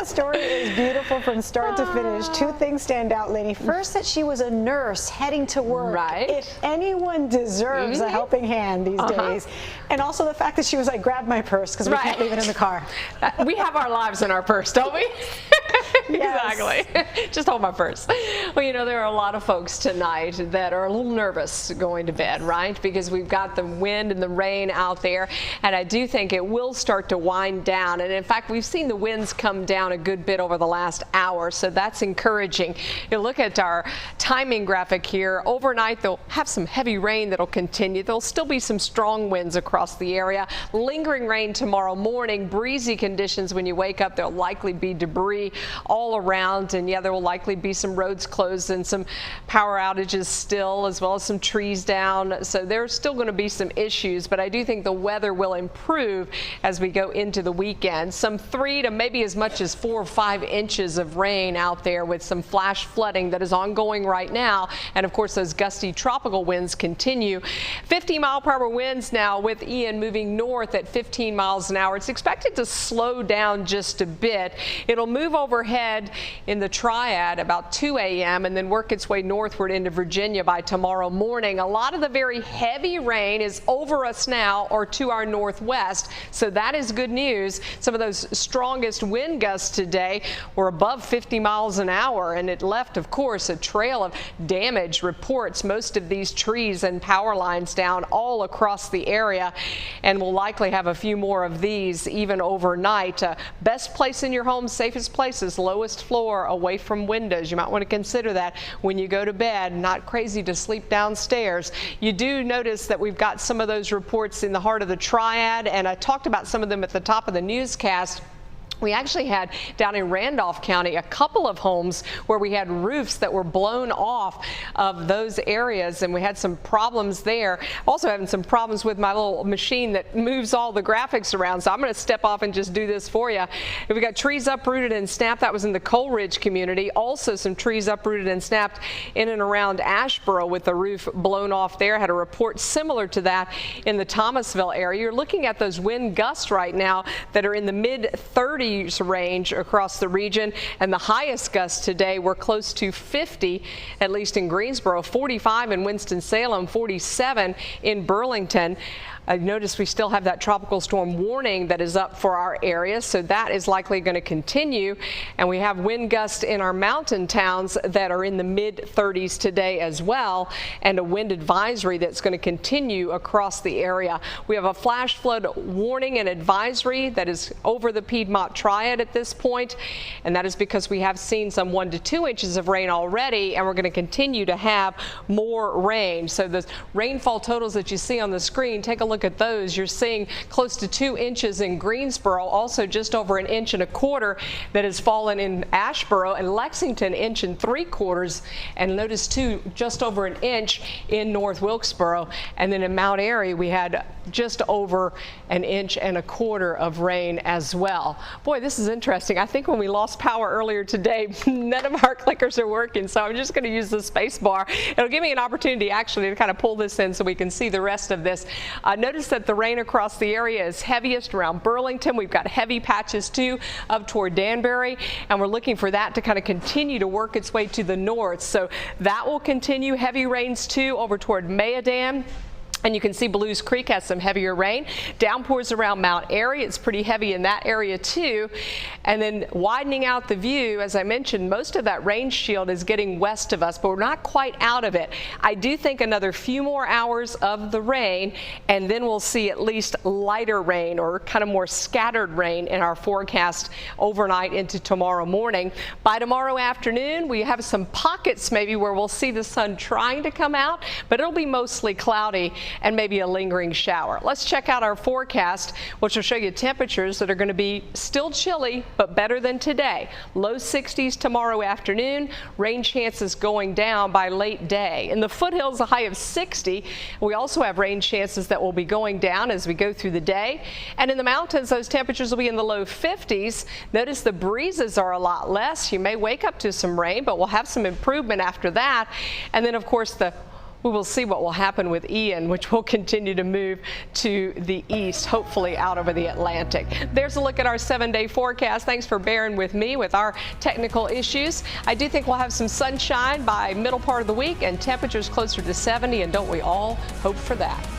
story is beautiful from start to finish. Two things stand out, Lainey. First, that she was a nurse heading to work. Right. If anyone deserves a helping hand these days. And also the fact that she was like, grab my purse because we can't leave it in the car. We have our lives in our purse, don't we? Exactly. Just hold my purse. Well, you know, there are a lot of folks tonight that are a little nervous going to bed, right? Because we've got the wind and the rain out there, and I do think it will start to wind down. And in fact, we've seen the winds come down a good bit over the last hour, so that's encouraging. You look at our timing graphic here. Overnight, they'll have some heavy rain that'll continue. There'll still be some strong winds across the area. Lingering rain tomorrow morning. Breezy conditions when you wake up. There'll likely be debris all around, and yeah, there will likely be some roads closed and some power outages still, as well as some trees down. So there's still going to be some issues, but I do think the weather will improve as we go into the weekend. Some 3 to maybe as much as 4 or 5 inches of rain out there, with some flash flooding that is ongoing right now. And of course, those gusty tropical winds continue. 50-mile-per-hour winds now, with Ian moving north at 15 miles an hour. It's expected to slow down just a bit. It'll move overhead in the Triad about 2 a.m. and then work its way northward into Virginia by tomorrow morning. A lot of the very heavy rain is over us now or to our northwest, so that is good news. Some of those strongest wind gusts today were above 50 miles an hour, and it left, of course, a trail of damage reports. Most of these trees and power lines down all across the area, and we'll likely have a few more of these even overnight. Best place in your home, safest places, lowest floor away from windows. You might want to consider that when you go to bed. Not crazy to sleep downstairs. You do notice that we've got some of those reports in the heart of the Triad, and I talked about some of them at the top of the newscast. We actually had down in Randolph County a couple of homes where we had roofs that were blown off of those areas, and we had some problems there. Also having some problems with my little machine that moves all the graphics around, so I'm going to step off and just do this for you. We got trees uprooted and snapped. That was in the Coleridge community. Also some trees uprooted and snapped in and around Asheboro with the roof blown off there. Had a report similar to that in the Thomasville area. You're looking at those wind gusts right now that are in the mid-30s range across the region, and the highest gusts today were close to 50, at least in Greensboro, 45 in Winston-Salem, 47 in Burlington. I've noticed we still have that tropical storm warning that is up for our area, so that is likely going to continue. And we have wind gusts in our mountain towns that are in the mid-30s today as well, and a wind advisory that's going to continue across the area. We have a flash flood warning and advisory that is over the Piedmont Triad at this point, and that is because we have seen some 1 to 2 inches of rain already, and we're going to continue to have more rain. So the rainfall totals that you see on the screen, take a look at those. You're seeing close to 2 inches in Greensboro, also just over 1.25 inches that has fallen in Asheboro, and Lexington 1.75 inches, and notice too just over 1 inch in North Wilkesboro. And then in Mount Airy we had just over 1.25 inches of rain as well. Boy, this is interesting. I think when we lost power earlier today, none of our clickers are working, so I'm just going to use the space bar. It'll give me an opportunity actually to kind of pull this in so we can see the rest of this. Notice that the rain across the area is heaviest around Burlington. We've got heavy patches too up toward Danbury, and we're looking for that to kind of continue to work its way to the north. So that will continue. Heavy rains too over toward Mayodan. And you can see Blues Creek has some heavier rain. Downpours around Mount Airy. It's pretty heavy in that area too. And then widening out the view, as I mentioned, most of that rain shield is getting west of us, but we're not quite out of it. I do think another few more hours of the rain, and then we'll see at least lighter rain or kind of more scattered rain in our forecast overnight into tomorrow morning. By tomorrow afternoon, we have some pockets maybe where we'll see the sun trying to come out, but it'll be mostly cloudy and maybe a lingering shower. Let's check out our forecast, which will show you temperatures that are going to be still chilly, but better than today. Low 60s tomorrow afternoon, rain chances going down by late day. In the foothills, a high of 60. We also have rain chances that will be going down as we go through the day. And in the mountains, those temperatures will be in the low 50s. Notice the breezes are a lot less. You may wake up to some rain, but we'll have some improvement after that. And then, of course, the we will see what will happen with Ian, which will continue to move to the east, hopefully out over the Atlantic. There's a look at our 7-day forecast. Thanks for bearing with me with our technical issues. I do think we'll have some sunshine by middle part of the week and temperatures closer to 70, and don't we all hope for that?